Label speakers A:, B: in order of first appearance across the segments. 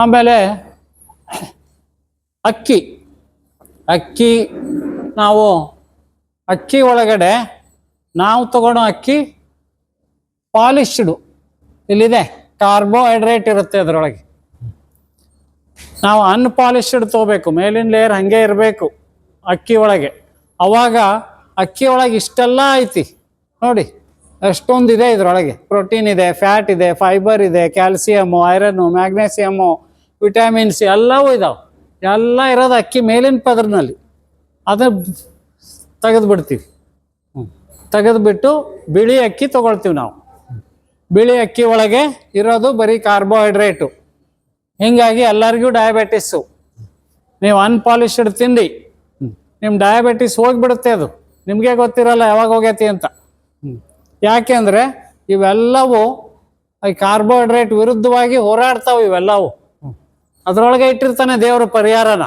A: ಆಮೇಲೆ ಅಕ್ಕಿ ಅಕ್ಕಿ ನಾವು ಅಕ್ಕಿ ಒಳಗಡೆ ನಾವು ತಗೊಳ್ಳೋ ಅಕ್ಕಿ ಪಾಲಿಶ್ಡು ಇಲ್ಲಿದೆ, ಕಾರ್ಬೋಹೈಡ್ರೇಟ್ ಇರುತ್ತೆ ಅದರೊಳಗೆ. ನಾವು ಅನ್ಪಾಲಿಶ್ಡ್ ತೊಗೋಬೇಕು, ಮೇಲಿನ ಲೇಯರ್ ಹಾಗೆ ಇರಬೇಕು ಅಕ್ಕಿ ಒಳಗೆ. ಅವಾಗ ಅಕ್ಕಿ ಒಳಗೆ ಇಷ್ಟೆಲ್ಲ ಐತಿ ನೋಡಿ, ಎಷ್ಟೊಂದಿದೆ ಇದರೊಳಗೆ. ಪ್ರೋಟೀನ್ ಇದೆ, ಫ್ಯಾಟ್ ಇದೆ, ಫೈಬರ್ ಇದೆ, ಕ್ಯಾಲ್ಸಿಯಮ್ಮು, ಐರನ್ನು, ಮ್ಯಾಗ್ನೇಸಿಯಮ್ಮು, ವಿಟಮಿನ್ ಸಿ ಎಲ್ಲವೂ ಇದಾವೆ. ಎಲ್ಲ ಇರೋದು ಅಕ್ಕಿ ಮೇಲಿನ ಪದರಿನಲ್ಲಿ. ಅದನ್ನು ತೆಗೆದುಬಿಡ್ತೀವಿ. ತೆಗೆದುಬಿಟ್ಟು ಬಿಳಿ ಅಕ್ಕಿ ತೊಗೊಳ್ತೀವಿ ನಾವು. ಬಿಳಿ ಅಕ್ಕಿ ಒಳಗೆ ಇರೋದು ಬರೀ ಕಾರ್ಬೋಹೈಡ್ರೇಟು. ಹೀಗಾಗಿ ಎಲ್ಲರಿಗೂ ಡಯಾಬಿಟಿಸ್ಸು. ನೀವು ಅನ್ಪಾಲಿಶ್ಡ್ ತಿಂದು ನಿಮ್ಮ ಡಯಾಬಿಟಿಸ್ ಹೋಗಿಬಿಡುತ್ತೆ. ಅದು ನಿಮಗೆ ಗೊತ್ತಿರಲ್ಲ ಯಾವಾಗ ಹೋಗೈತಿ ಅಂತ. ಯಾಕೆ ಅಂದರೆ ಇವೆಲ್ಲವೂ ಈ ಕಾರ್ಬೋಹೈಡ್ರೇಟ್ ವಿರುದ್ಧವಾಗಿ ಹೋರಾಡ್ತಾವೆ. ಇವೆಲ್ಲವೂ ಅದರೊಳಗೆ ಇಟ್ಟಿರ್ತಾನೆ ದೇವರು ಪರಿಹಾರನ.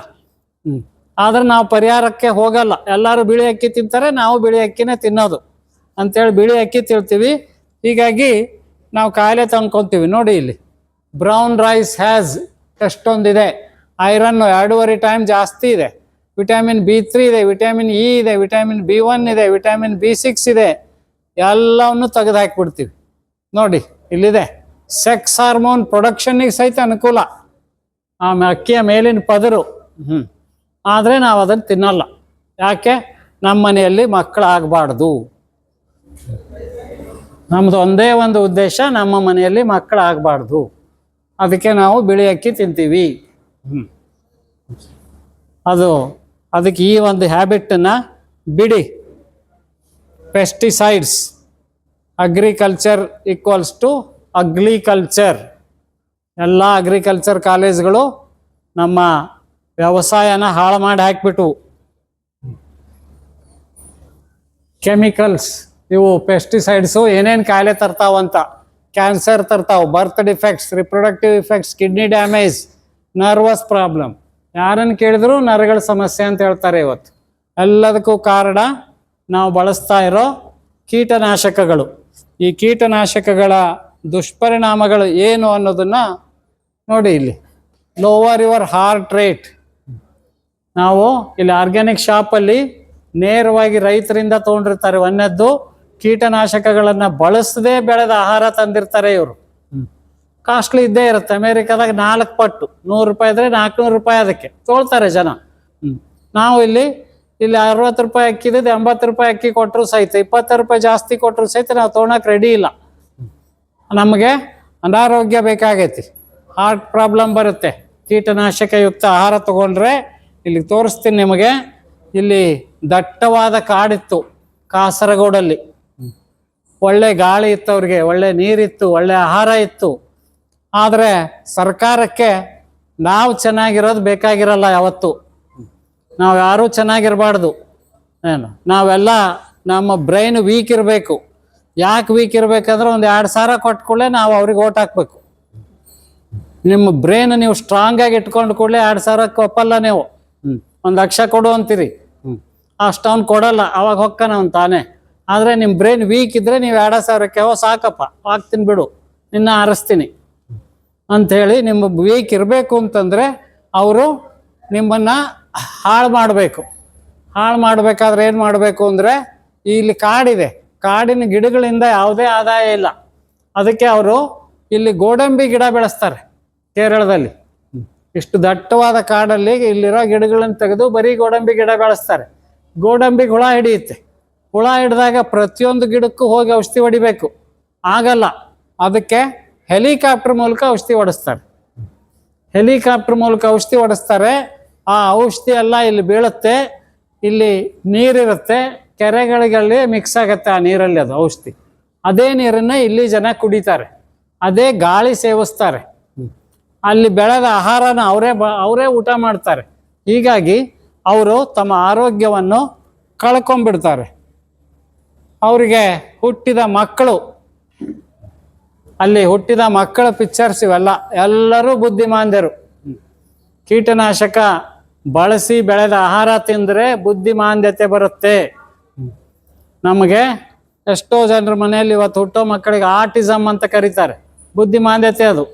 A: ಆದ್ರೆ ನಾವು ಪರಿಹಾರಕ್ಕೆ ಹೋಗಲ್ಲ. ಎಲ್ಲರೂ ಬಿಳಿ ಅಕ್ಕಿ ತಿಂತಾರೆ, ನಾವು ಬಿಳಿ ಅಕ್ಕಿನೇ ತಿನ್ನೋದು ಅಂಥೇಳಿ ಬಿಳಿ ಅಕ್ಕಿ ತಿಳ್ತೀವಿ. ಹೀಗಾಗಿ ನಾವು ಕಾಯಿಲೆ ತಂದ್ಕೊತೀವಿ. ನೋಡಿ ಇಲ್ಲಿ ಬ್ರೌನ್ ರೈಸ್ ಹ್ಯಾಸ್ ಎಷ್ಟೊಂದಿದೆ. ಐರನ್ನು 2.5 ಟೈಮ್ ಜಾಸ್ತಿ ಇದೆ. ವಿಟಮಿನ್ B3 ಇದೆ, ವಿಟಮಿನ್ ಇ ಇದೆ, ವಿಟಮಿನ್ B1 ಇದೆ, ವಿಟಮಿನ್ B6 ಇದೆ. ಎಲ್ಲವನ್ನು ತೆಗೆದು ಹಾಕಿಬಿಡ್ತೀವಿ. ನೋಡಿ ಇಲ್ಲಿದೆ. ಸೆಕ್ಸ್ ಹಾರ್ಮೋನ್ ಪ್ರೊಡಕ್ಷನ್ನಿಗೆ ಸಹಿತ ಅನುಕೂಲ ಆ ಅಕ್ಕಿಯ ಮೇಲಿನ ಪದರು. ಆದರೆ ನಾವು ಅದನ್ನು ತಿನ್ನಲ್ಲ. ಯಾಕೆ? ನಮ್ಮ ಮನೆಯಲ್ಲಿ ಮಕ್ಕಳಾಗಬಾರ್ದು. ನಮ್ಮದು ಒಂದೇ ಒಂದು ಉದ್ದೇಶ, ನಮ್ಮ ಮನೆಯಲ್ಲಿ ಮಕ್ಕಳಾಗಬಾರ್ದು. ಅದಕ್ಕೆ ನಾವು ಬಿಳಿ ಅಕ್ಕಿ ತಿಂತೀವಿ. ಅದಕ್ಕೆ ಈ ಒಂದು ಹ್ಯಾಬಿಟನ್ನು ಬಿಡಿ. Pesticides, agriculture equals to ugliculture. ಎಲ್ಲ ಅಗ್ರಿಕಲ್ಚರ್ ಕಾಲೇಜ್ಗಳು ನಮ್ಮ ವ್ಯವಸಾಯನ ಹಾಳು ಮಾಡಿ ಹಾಕಿಬಿಟ್ಟು ಕೆಮಿಕಲ್ಸ್, ಇವು ಪೆಸ್ಟಿಸೈಡ್ಸು ಏನೇನು ಕಾಯಿಲೆ ತರ್ತಾವಂತ. ಕ್ಯಾನ್ಸರ್ ತರ್ತಾವೆ, birth defects, reproductive effects, kidney damage, nervous problem. ಯಾರನ್ನು ಕೇಳಿದ್ರು ನರಗಳ ಸಮಸ್ಯೆ ಅಂತ ಹೇಳ್ತಾರೆ. ಇವತ್ತು ಎಲ್ಲದಕ್ಕೂ ಕಾರಣ ನಾವು ಬಳಸ್ತಾ ಇರೋ ಕೀಟನಾಶಕಗಳು. ಈ ಕೀಟನಾಶಕಗಳ ದುಷ್ಪರಿಣಾಮಗಳು ಏನು ಅನ್ನೋದನ್ನು ನೋಡಿ ಇಲ್ಲಿ. Lower your heart rate. ನಾವು ಇಲ್ಲಿ ಆರ್ಗ್ಯಾನಿಕ್ ಶಾಪಲ್ಲಿ ನೇರವಾಗಿ ರೈತರಿಂದ ತೊಗೊಂಡಿರ್ತಾರೆ. ಒಂದನೇದ್ದು ಕೀಟನಾಶಕಗಳನ್ನು ಬಳಸದೆ ಬೆಳೆದ ಆಹಾರ ತಂದಿರ್ತಾರೆ ಇವರು. ಕಾಸ್ಟ್ಲಿ ಇದ್ದೇ ಇರುತ್ತೆ. ಅಮೇರಿಕಾದಾಗ 4 ಪಟ್ಟು, 100 ರೂಪಾಯಿ ಇದ್ರೆ 400 ರೂಪಾಯಿ ಅದಕ್ಕೆ ತೊಗೊಳ್ತಾರೆ ಜನ. ನಾವು ಇಲ್ಲಿ 60 ರೂಪಾಯಿ ಅಕ್ಕಿದೆ, 80 ರೂಪಾಯಿ ಅಕ್ಕಿ ಕೊಟ್ಟರು ಸಹಿತ, 20 ರೂಪಾಯಿ ಜಾಸ್ತಿ ಕೊಟ್ಟರು ಸಹಿತ ನಾವು ತೊಗೊಳಕ್ಕೆ ರೆಡಿ ಇಲ್ಲ. ನಮಗೆ ಅನಾರೋಗ್ಯ ಬೇಕಾಗೈತಿ, ಹಾರ್ಟ್ ಪ್ರಾಬ್ಲಮ್ ಬರುತ್ತೆ ಕೀಟನಾಶಕಯುಕ್ತ ಆಹಾರ ತಗೊಂಡ್ರೆ. ಇಲ್ಲಿ ತೋರಿಸ್ತೀನಿ ನಿಮಗೆ. ಇಲ್ಲಿ ದಟ್ಟವಾದ ಕಾಡಿತ್ತು ಕಾಸರಗೋಡಲ್ಲಿ. ಒಳ್ಳೆ ಗಾಳಿ ಇತ್ತು, ಅವ್ರಿಗೆ ಒಳ್ಳೆ ನೀರಿತ್ತು, ಒಳ್ಳೆ ಆಹಾರ ಇತ್ತು. ಆದರೆ ಸರ್ಕಾರಕ್ಕೆ ನಾವು ಚೆನ್ನಾಗಿರೋದು ಬೇಕಾಗಿರಲ್ಲ ಯಾವತ್ತು. ನಾವು ಯಾರೂ ಚೆನ್ನಾಗಿರಬಾರ್ದು. ಏನು ನಾವೆಲ್ಲ ನಮ್ಮ ಬ್ರೈನ್ ವೀಕ್ ಇರಬೇಕು. ಯಾಕೆ ವೀಕ್ ಇರಬೇಕಂದ್ರೆ 2,000 ಕೊಟ್ಕೊಳ್ಳೆ ನಾವು ಅವ್ರಿಗೆ ಓಟ್ ಹಾಕ್ಬೇಕು. ನಿಮ್ಮ ಬ್ರೈನ್ ನೀವು ಸ್ಟ್ರಾಂಗಾಗಿ ಇಟ್ಕೊಂಡು ಕೂಡಲೇ 2,000ಕ್ಕೆ ಒಪ್ಪಲ್ಲ ನೀವು. 1 ಲಕ್ಷ ಕೊಡು ಅಂತೀರಿ, ಅಷ್ಟವನು ಕೊಡಲ್ಲ. ಅವಾಗ ಹೊಕ್ಕನ ಅವ್ನು ತಾನೇ. ಆದರೆ ನಿಮ್ಮ ಬ್ರೈನ್ ವೀಕ್ ಇದ್ದರೆ ನೀವು 2,000ಕ್ಕೆ ಸಾಕಪ್ಪ ಹಾಕ್ತೀನಿ ಬಿಡು, ನಿನ್ನ ಆರಿಸ್ತೀನಿ ಅಂಥೇಳಿ. ನಿಮ್ಮ ವೀಕ್ ಇರಬೇಕು ಅಂತಂದರೆ ಅವರು ನಿಮ್ಮನ್ನು ಹಾಳು ಮಾಡಬೇಕು. ಹಾಳು ಮಾಡಬೇಕಾದ್ರೆ ಏನು ಮಾಡಬೇಕು ಅಂದರೆ, ಇಲ್ಲಿ ಕಾಡಿದೆ, ಕಾಡಿನ ಗಿಡಗಳಿಂದ ಯಾವುದೇ ಆದಾಯ ಇಲ್ಲ. ಅದಕ್ಕೆ ಅವರು ಇಲ್ಲಿ ಗೋಡಂಬಿ ಗಿಡ ಬೆಳೆಸ್ತಾರೆ ಕೇರಳದಲ್ಲಿ. ಇಷ್ಟು ದಟ್ಟವಾದ ಕಾಡಲ್ಲಿ ಇಲ್ಲಿರೋ ಗಿಡಗಳನ್ನು ತೆಗೆದು ಬರೀ ಗೋಡಂಬಿ ಗಿಡ ಬೆಳೆಸ್ತಾರೆ. ಗೋಡಂಬಿಗೆ ಹುಳ ಹಿಡಿಯುತ್ತೆ. ಹುಳ ಹಿಡಿದಾಗ ಪ್ರತಿಯೊಂದು ಗಿಡಕ್ಕೂ ಹೋಗಿ ಔಷಧಿ ಹೊಡಿಬೇಕು, ಆಗಲ್ಲ. ಅದಕ್ಕೆ ಹೆಲಿಕಾಪ್ಟರ್ ಮೂಲಕ ಔಷಧಿ ಹೊಡಿಸ್ತಾರೆ. ಹೆಲಿಕಾಪ್ಟರ್ ಮೂಲಕ ಔಷಧಿ ಹೊಡಿಸ್ತಾರೆ. ಆ ಔಷಧಿ ಎಲ್ಲ ಇಲ್ಲಿ ಬೀಳುತ್ತೆ. ಇಲ್ಲಿ ನೀರಿರುತ್ತೆ, ಕೆರೆಗಳಿಗೆ ಮಿಕ್ಸ್ ಆಗುತ್ತೆ ಆ ನೀರಲ್ಲಿ ಅದು ಔಷಧಿ. ಅದೇ ನೀರನ್ನು ಇಲ್ಲಿ ಜನ ಕುಡಿತಾರೆ, ಅದೇ ಗಾಳಿ ಸೇವಿಸ್ತಾರೆ. ಅಲ್ಲಿ ಬೆಳೆದ ಆಹಾರನ ಅವರೇ ಊಟ ಮಾಡ್ತಾರೆ. ಹೀಗಾಗಿ ಅವರು ತಮ್ಮ ಆರೋಗ್ಯವನ್ನು ಕಳ್ಕೊಂಡ್ಬಿಡ್ತಾರೆ. ಅವರಿಗೆ ಹುಟ್ಟಿದ ಮಕ್ಕಳು, ಅಲ್ಲಿ ಹುಟ್ಟಿದ ಮಕ್ಕಳ ಪಿಕ್ಚರ್ಸ್ ಇವೆಲ್ಲ. ಎಲ್ಲರೂ ಬುದ್ಧಿಮಾಂದ್ಯರು. ಕೀಟನಾಶಕ ಬಳಸಿ ಬೆಳೆದ ಆಹಾರ ತಿಂದರೆ ಬುದ್ಧಿಮಾಂದ್ಯತೆ ಬರುತ್ತೆ. ನಮಗೆ ಎಷ್ಟೋ ಜನರ ಮನೆಯಲ್ಲಿ ಇವತ್ತು ಹುಟ್ಟೋ ಮಕ್ಕಳಿಗೆ ಆಟಿಸಮ್ ಅಂತ ಕರೀತಾರೆ. ಬುದ್ಧಿಮಾಂದ್ಯತೆ ಅದು.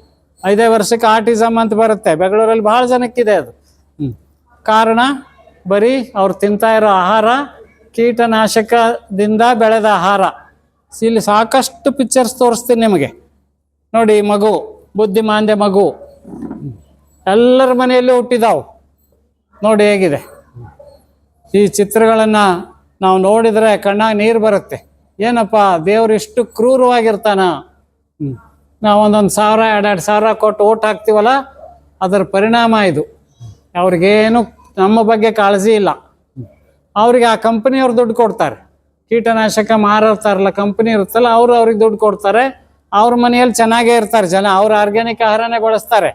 A: 5 ವರ್ಷಕ್ಕೆ ಆಟಿಸಮ್ ಅಂತ ಬರುತ್ತೆ, ಬೆಂಗಳೂರಲ್ಲಿ ಭಾಳ ಜನಕ್ಕಿದೆ ಅದು. ಕಾರಣ ಬರೀ ಅವ್ರು ತಿಂತಾ ಇರೋ ಆಹಾರ ಕೀಟನಾಶಕದಿಂದ ಬೆಳೆದ ಆಹಾರ. ಇಲ್ಲಿ ಸಾಕಷ್ಟು ಪಿಕ್ಚರ್ಸ್ ತೋರಿಸ್ತೀನಿ ನಿಮಗೆ. ನೋಡಿ, ಮಗು, ಬುದ್ಧಿಮಾಂದ್ಯ ಮಗು ಎಲ್ಲರ ಮನೆಯಲ್ಲೂ ಹುಟ್ಟಿದಾವು. ನೋಡಿ ಹೇಗಿದೆ. ಈ ಚಿತ್ರಗಳನ್ನು ನಾವು ನೋಡಿದರೆ ಕಣ್ಣಾಗ ನೀರು ಬರುತ್ತೆ. ಏನಪ್ಪ, ದೇವ್ರು ಇಷ್ಟು ಕ್ರೂರವಾಗಿರ್ತಾನ. ನಾವು 1,000 2,000 ಕೊಟ್ಟು ಓಟ್ ಹಾಕ್ತೀವಲ್ಲ, ಅದರ ಪರಿಣಾಮ ಇದು. ಅವ್ರಿಗೇನು ನಮ್ಮ ಬಗ್ಗೆ ಕಾಳಜಿ ಇಲ್ಲ. ಅವ್ರಿಗೆ ಆ ಕಂಪನಿಯವ್ರು ದುಡ್ಡು ಕೊಡ್ತಾರೆ. ಕೀಟನಾಶಕ ಮಾರಿರ್ತಾರಲ್ಲ ಕಂಪನಿ ಇರುತ್ತಲ್ಲ, ಅವ್ರಿಗೆ ದುಡ್ಡು ಕೊಡ್ತಾರೆ. ಅವ್ರ ಮನೆಯಲ್ಲಿ ಚೆನ್ನಾಗೇ ಇರ್ತಾರೆ ಜನ. ಅವ್ರು ಆರ್ಗ್ಯಾನಿಕ್ ಆಹಾರನೇ ಬಳಸ್ತಾರೆ.